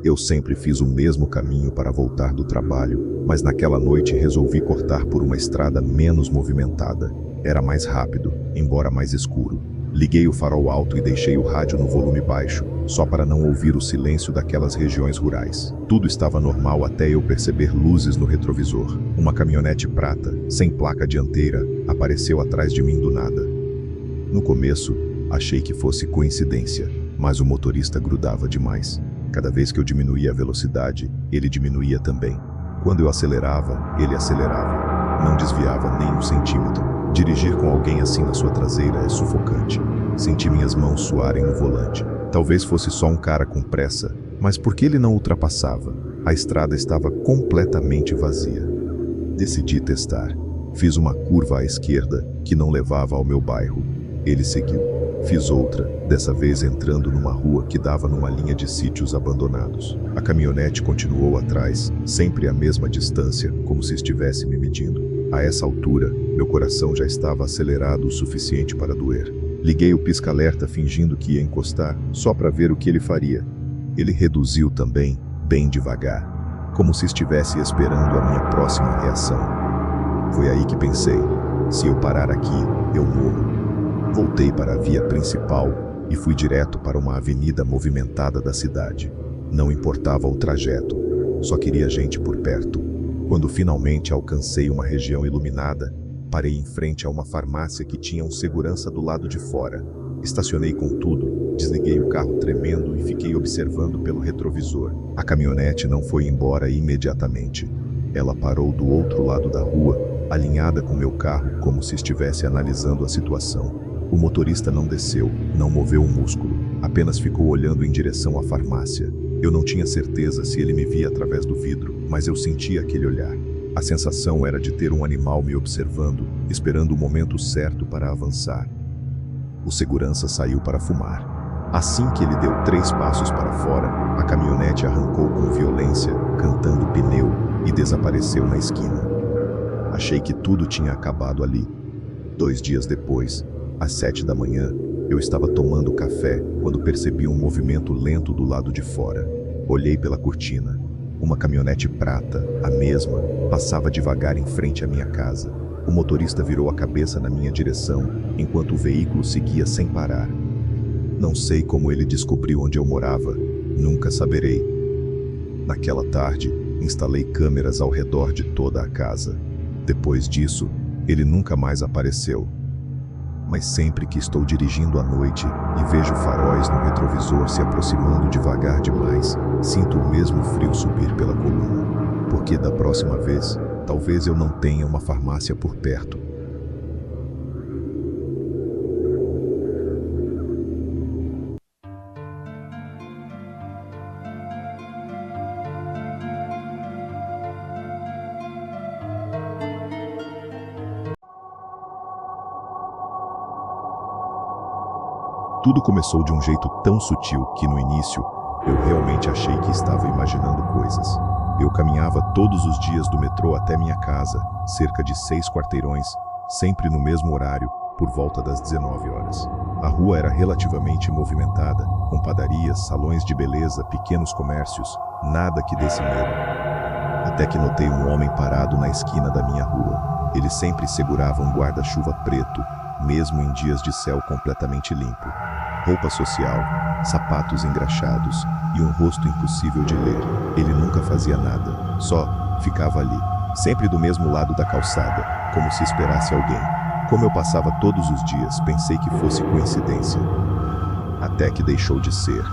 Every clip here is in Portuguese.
Eu sempre fiz o mesmo caminho para voltar do trabalho, mas naquela noite resolvi cortar por uma estrada menos movimentada. Era mais rápido, embora mais escuro. Liguei o farol alto e deixei o rádio no volume baixo, só para não ouvir o silêncio daquelas regiões rurais. Tudo estava normal até eu perceber luzes no retrovisor. Uma caminhonete prata, sem placa dianteira, apareceu atrás de mim do nada. No começo, achei que fosse coincidência, mas o motorista grudava demais. Cada vez que eu diminuía a velocidade, ele diminuía também. Quando eu acelerava, ele acelerava. Não desviava nem um centímetro. Dirigir com alguém assim na sua traseira é sufocante. Senti minhas mãos suarem no volante. Talvez fosse só um cara com pressa, mas por que ele não ultrapassava? A estrada estava completamente vazia. Decidi testar. Fiz uma curva à esquerda que não levava ao meu bairro. Ele seguiu. Fiz outra, dessa vez entrando numa rua que dava numa linha de sítios abandonados. A caminhonete continuou atrás, sempre à mesma distância, como se estivesse me medindo. A essa altura, meu coração já estava acelerado o suficiente para doer. Liguei o pisca-alerta fingindo que ia encostar, só para ver o que ele faria. Ele reduziu também, bem devagar, como se estivesse esperando a minha próxima reação. Foi aí que pensei, se eu parar aqui, eu morro. Voltei para a via principal e fui direto para uma avenida movimentada da cidade. Não importava o trajeto, só queria gente por perto. Quando finalmente alcancei uma região iluminada, parei em frente a uma farmácia que tinha um segurança do lado de fora. Estacionei com tudo, desliguei o carro tremendo e fiquei observando pelo retrovisor. A caminhonete não foi embora imediatamente. Ela parou do outro lado da rua, alinhada com meu carro, como se estivesse analisando a situação. O motorista não desceu, não moveu um músculo, apenas ficou olhando em direção à farmácia. Eu não tinha certeza se ele me via através do vidro, mas eu sentia aquele olhar. A sensação era de ter um animal me observando, esperando o momento certo para avançar. O segurança saiu para fumar. Assim que ele deu 3 passos para fora, a caminhonete arrancou com violência, cantando pneu, e desapareceu na esquina. Achei que tudo tinha acabado ali. 2 dias depois, às 7 da manhã, eu estava tomando café quando percebi um movimento lento do lado de fora. Olhei pela cortina. Uma caminhonete prata, a mesma, passava devagar em frente à minha casa. O motorista virou a cabeça na minha direção, enquanto o veículo seguia sem parar. Não sei como ele descobriu onde eu morava, nunca saberei. Naquela tarde, instalei câmeras ao redor de toda a casa. Depois disso, ele nunca mais apareceu. Mas sempre que estou dirigindo à noite e vejo faróis no retrovisor se aproximando devagar demais, sinto o mesmo frio subir pela coluna. Porque da próxima vez, talvez eu não tenha uma farmácia por perto. Tudo começou de um jeito tão sutil que, no início, eu realmente achei que estava imaginando coisas. Eu caminhava todos os dias do metrô até minha casa, cerca de 6 quarteirões, sempre no mesmo horário, por volta das 19 horas. A rua era relativamente movimentada, com padarias, salões de beleza, pequenos comércios, nada que desse medo. Até que notei um homem parado na esquina da minha rua. Ele sempre segurava um guarda-chuva preto, mesmo em dias de céu completamente limpo. Roupa social, sapatos engraxados e um rosto impossível de ler. Ele nunca fazia nada, só ficava ali, sempre do mesmo lado da calçada, como se esperasse alguém. Como eu passava todos os dias, pensei que fosse coincidência. Até que deixou de ser.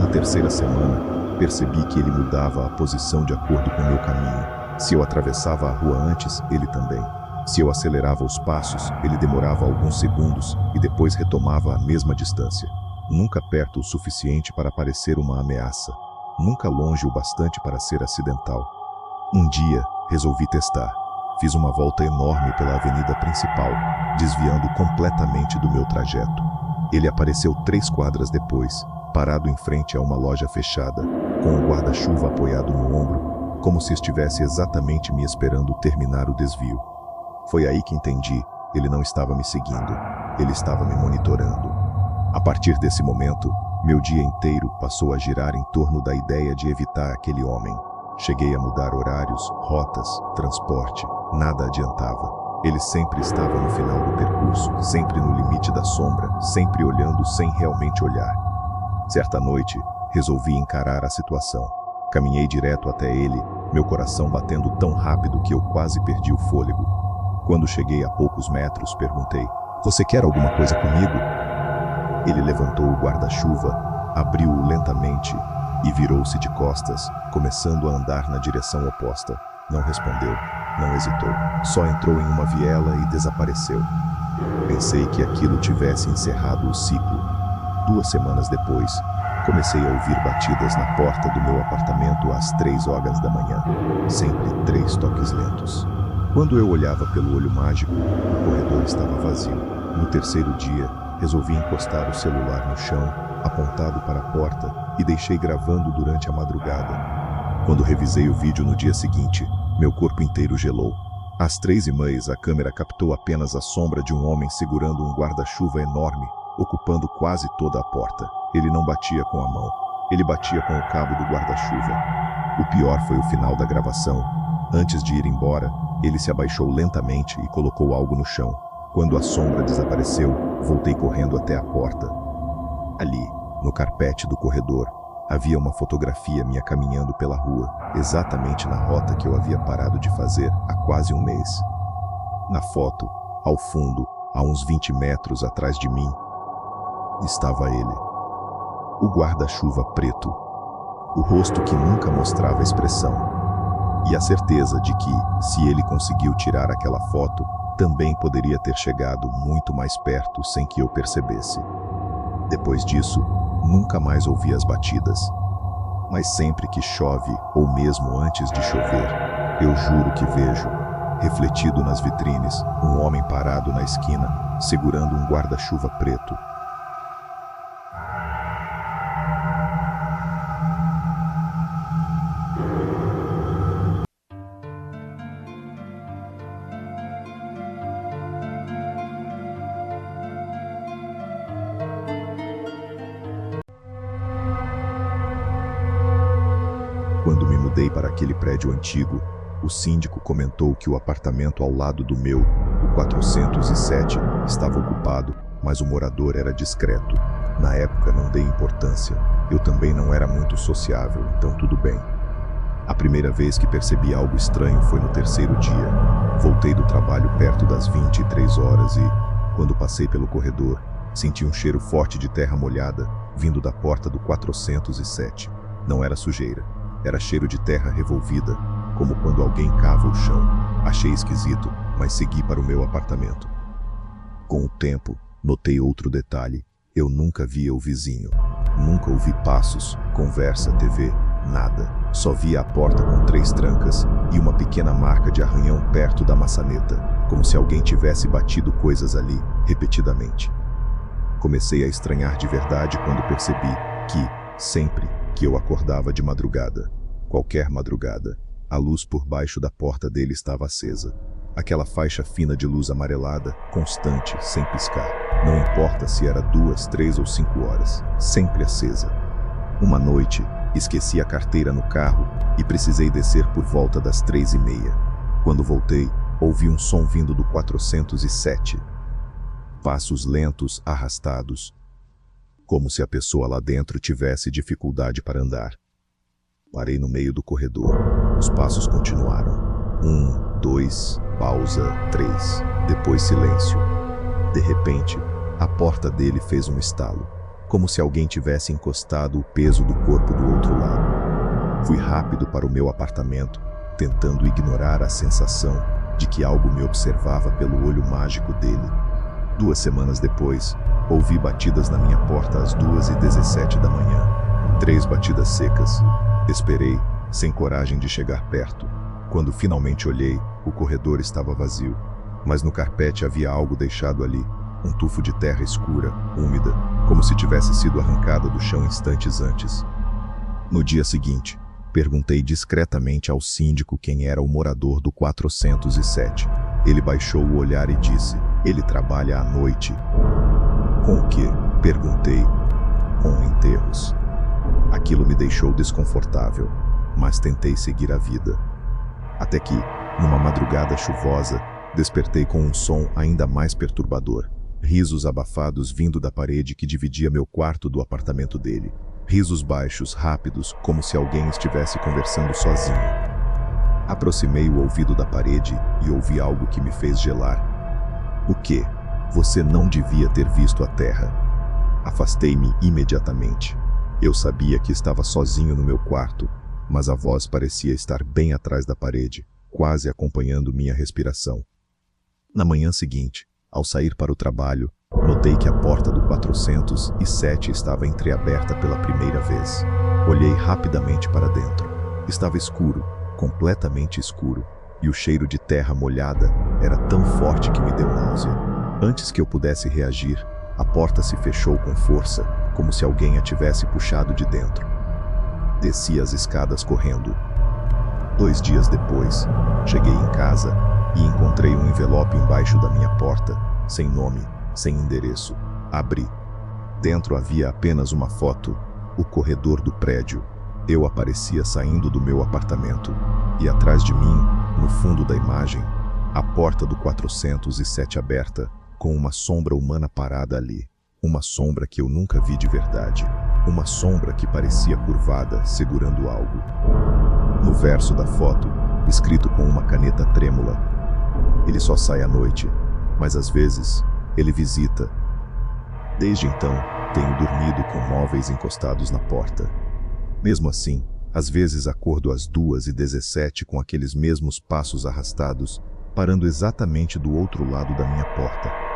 Na terceira semana, percebi que ele mudava a posição de acordo com o meu caminho. Se eu atravessava a rua antes, ele também. Se eu acelerava os passos, ele demorava alguns segundos e depois retomava a mesma distância. Nunca perto o suficiente para parecer uma ameaça. Nunca longe o bastante para ser acidental. Um dia, resolvi testar. Fiz uma volta enorme pela avenida principal, desviando completamente do meu trajeto. Ele apareceu 3 quadras depois, parado em frente a uma loja fechada, com o guarda-chuva apoiado no ombro, como se estivesse exatamente me esperando terminar o desvio. Foi aí que entendi, ele não estava me seguindo, ele estava me monitorando. A partir desse momento, Meu dia inteiro passou a girar em torno da ideia de evitar aquele homem. Cheguei a mudar horários, rotas, transporte. Nada adiantava. Ele sempre estava no final do percurso, sempre no limite da sombra, sempre olhando sem realmente olhar. Certa noite, resolvi encarar a situação. Caminhei direto até ele, meu coração batendo tão rápido que eu quase perdi o fôlego. Quando cheguei a poucos metros, perguntei: "Você quer alguma coisa comigo?" Ele levantou o guarda-chuva, abriu-o lentamente e virou-se de costas, começando a andar na direção oposta. Não respondeu, não hesitou, só entrou em uma viela e desapareceu. Pensei que aquilo tivesse encerrado o ciclo. 2 semanas depois, comecei a ouvir batidas na porta do meu apartamento às 3h da manhã, sempre 3 toques lentos. Quando eu olhava pelo olho mágico, o corredor estava vazio. No terceiro dia, resolvi encostar o celular no chão, apontado para a porta, e deixei gravando durante a madrugada. Quando revisei o vídeo no dia seguinte, meu corpo inteiro gelou. Às 3h30, a câmera captou apenas a sombra de um homem segurando um guarda-chuva enorme, ocupando quase toda a porta. Ele não batia com a mão, ele batia com o cabo do guarda-chuva. O pior foi o final da gravação. Antes de ir embora, ele se abaixou lentamente e colocou algo no chão. Quando a sombra desapareceu, voltei correndo até a porta. Ali, no carpete do corredor, havia uma fotografia minha caminhando pela rua, exatamente na rota que eu havia parado de fazer há quase um mês. Na foto, ao fundo, a uns 20 metros atrás de mim, estava ele. O guarda-chuva preto, o rosto que nunca mostrava expressão, e a certeza de que, se ele conseguiu tirar aquela foto, também poderia ter chegado muito mais perto sem que eu percebesse. Depois disso, nunca mais ouvi as batidas. Mas sempre que chove, ou mesmo antes de chover, eu juro que vejo, refletido nas vitrines, um homem parado na esquina, segurando um guarda-chuva preto. Quando me mudei para aquele prédio antigo, o síndico comentou que o apartamento ao lado do meu, o 407, estava ocupado, mas o morador era discreto. Na época não dei importância. Eu também não era muito sociável, então tudo bem. A primeira vez que percebi algo estranho foi no terceiro dia. Voltei do trabalho perto das 23h e, quando passei pelo corredor, senti um cheiro forte de terra molhada vindo da porta do 407. Não era sujeira. Era cheiro de terra revolvida, como quando alguém cava o chão. Achei esquisito, mas segui para o meu apartamento. Com o tempo, notei outro detalhe. Eu nunca via o vizinho. Nunca ouvi passos, conversa, TV, nada. Só via a porta com 3 trancas e uma pequena marca de arranhão perto da maçaneta, como se alguém tivesse batido coisas ali, repetidamente. Comecei a estranhar de verdade quando percebi que, sempre que eu acordava de madrugada, qualquer madrugada, a luz por baixo da porta dele estava acesa. Aquela faixa fina de luz amarelada, constante, sem piscar. Não importa se era 2, 3 ou 5 horas, sempre acesa. Uma noite, esqueci a carteira no carro e precisei descer por volta das 3h30. Quando voltei, ouvi um som vindo do 407. Passos lentos, arrastados, como se a pessoa lá dentro tivesse dificuldade para andar. Parei no meio do corredor. Os passos continuaram. 1, 2, pausa, 3. Depois silêncio. De repente, a porta dele fez um estalo, como se alguém tivesse encostado o peso do corpo do outro lado. Fui rápido para o meu apartamento, tentando ignorar a sensação de que algo me observava pelo olho mágico dele. 2 semanas depois, ouvi batidas na minha porta às 2h17 da manhã. 3 batidas secas. Esperei, sem coragem de chegar perto. Quando finalmente olhei, o corredor estava vazio. Mas no carpete havia algo deixado ali. Um tufo de terra escura, úmida, como se tivesse sido arrancada do chão instantes antes. No dia seguinte, perguntei discretamente ao síndico quem era o morador do 407. Ele baixou o olhar e disse: "Ele trabalha à noite." "Com o quê?" perguntei. com enterros. Aquilo me deixou desconfortável, mas tentei seguir a vida. Até que, numa madrugada chuvosa, despertei com um som ainda mais perturbador. Risos abafados vindo da parede que dividia meu quarto do apartamento dele. Risos baixos, rápidos, como se alguém estivesse conversando sozinho. Aproximei o ouvido da parede e ouvi algo que me fez gelar. O quê? Você não devia ter visto a terra. Afastei-me imediatamente. Eu sabia que estava sozinho no meu quarto, mas a voz parecia estar bem atrás da parede, quase acompanhando minha respiração. Na manhã seguinte, ao sair para o trabalho, notei que a porta do 407 estava entreaberta pela primeira vez. Olhei rapidamente para dentro. Estava escuro, completamente escuro, e o cheiro de terra molhada era tão forte que me deu náusea. Antes que eu pudesse reagir, a porta se fechou com força, como se alguém a tivesse puxado de dentro. Desci as escadas correndo. 2 dias depois, cheguei em casa e encontrei um envelope embaixo da minha porta, sem nome, sem endereço. Abri. Dentro havia apenas uma foto, o corredor do prédio. Eu aparecia saindo do meu apartamento, e atrás de mim, no fundo da imagem, a porta do 407 aberta, com uma sombra humana parada ali. Uma sombra que eu nunca vi de verdade. Uma sombra que parecia curvada, segurando algo. No verso da foto, escrito com uma caneta trêmula: ele só sai à noite, mas às vezes ele visita. Desde então, tenho dormido com móveis encostados na porta. Mesmo assim, às vezes acordo às 2h17 com aqueles mesmos passos arrastados, parando exatamente do outro lado da minha porta.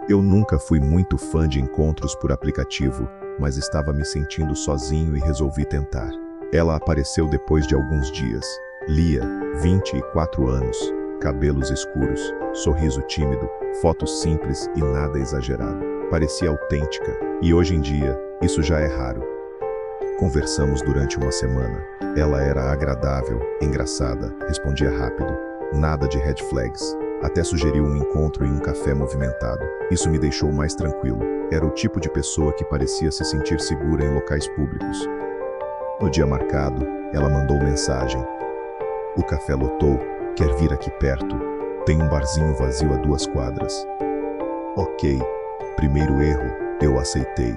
Eu nunca fui muito fã de encontros por aplicativo, mas estava me sentindo sozinho e resolvi tentar. Ela apareceu depois de alguns dias. Lia, 24 anos, cabelos escuros, sorriso tímido, fotos simples e nada exagerado. Parecia autêntica, e hoje em dia, isso já é raro. Conversamos durante uma semana. Ela era agradável, engraçada, respondia rápido. Nada de red flags. Até sugeriu um encontro em um café movimentado. Isso me deixou mais tranquilo. Era o tipo de pessoa que parecia se sentir segura em locais públicos. No dia marcado, ela mandou mensagem: o café lotou, quer vir aqui perto? Tem um barzinho vazio a 2 quadras. Ok, primeiro erro, eu aceitei.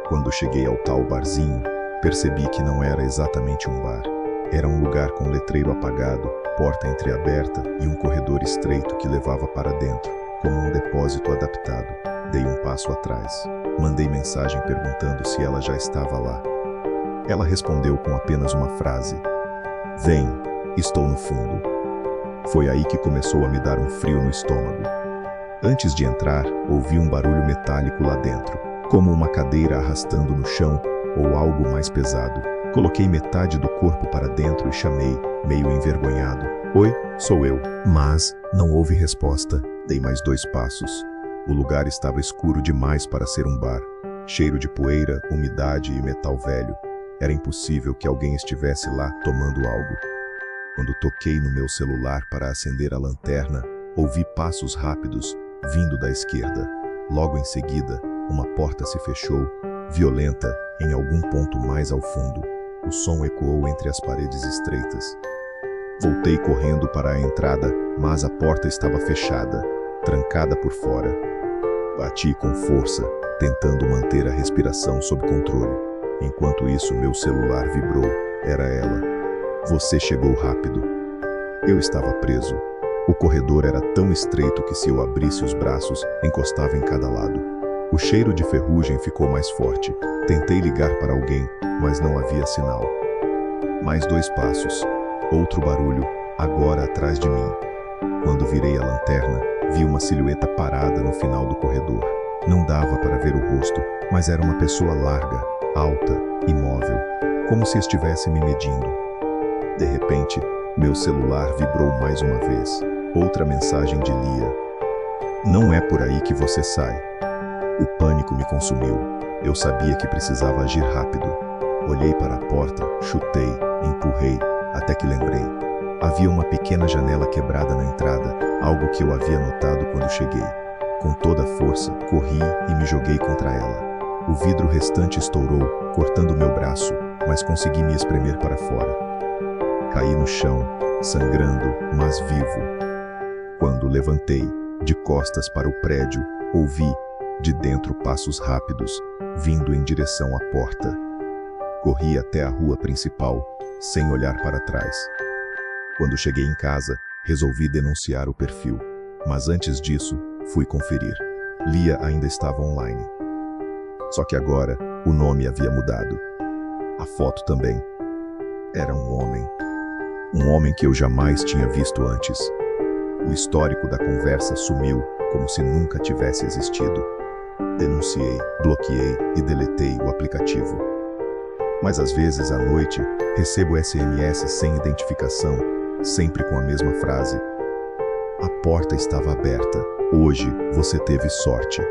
Quando cheguei ao tal barzinho, percebi que não era exatamente um bar. Era um lugar com letreiro apagado, porta entreaberta e um corredor estreito que levava para dentro, como um depósito adaptado. Dei um passo atrás. Mandei mensagem perguntando se ela já estava lá. Ela respondeu com apenas uma frase: vem, estou no fundo. Foi aí que começou a me dar um frio no estômago. Antes de entrar, ouvi um barulho metálico lá dentro, como uma cadeira arrastando no chão ou algo mais pesado. Coloquei metade do corpo para dentro e chamei, meio envergonhado: oi, sou eu. Mas não houve resposta. Dei mais 2 passos. O lugar estava escuro demais para ser um bar. Cheiro de poeira, umidade e metal velho. Era impossível que alguém estivesse lá tomando algo. Quando toquei no meu celular para acender a lanterna, ouvi passos rápidos vindo da esquerda. Logo em seguida, uma porta se fechou, violenta, em algum ponto mais ao fundo. O som ecoou entre as paredes estreitas. Voltei correndo para a entrada, mas a porta estava fechada, trancada por fora. Bati com força, tentando manter a respiração sob controle. Enquanto isso, meu celular vibrou. Era ela. Você chegou rápido. Eu estava preso. O corredor era tão estreito que se eu abrisse os braços, encostava em cada lado. O cheiro de ferrugem ficou mais forte. Tentei ligar para alguém, mas não havia sinal. Mais 2 passos. Outro barulho, agora atrás de mim. Quando virei a lanterna, vi uma silhueta parada no final do corredor. Não dava para ver o rosto, mas era uma pessoa larga, alta, imóvel, como se estivesse me medindo. De repente, meu celular vibrou mais uma vez. Outra mensagem de Lia. Não é por aí que você sai. O pânico me consumiu. Eu sabia que precisava agir rápido. Olhei para a porta, chutei, empurrei, até que lembrei. Havia uma pequena janela quebrada na entrada, algo que eu havia notado quando cheguei. Com toda a força, corri e me joguei contra ela. O vidro restante estourou, cortando meu braço, mas consegui me espremer para fora. Caí no chão, sangrando, mas vivo. Quando levantei, de costas para o prédio, ouvi, de dentro, passos rápidos, vindo em direção à porta. Corri até a rua principal, sem olhar para trás. Quando cheguei em casa, resolvi denunciar o perfil. Mas antes disso, fui conferir. Lia ainda estava online. Só que agora, o nome havia mudado. A foto também. Era um homem. Um homem que eu jamais tinha visto antes. O histórico da conversa sumiu, como se nunca tivesse existido. Denunciei, bloqueei e deletei o aplicativo. Mas às vezes, à noite, recebo SMS sem identificação, sempre com a mesma frase. A porta estava aberta. Hoje você teve sorte.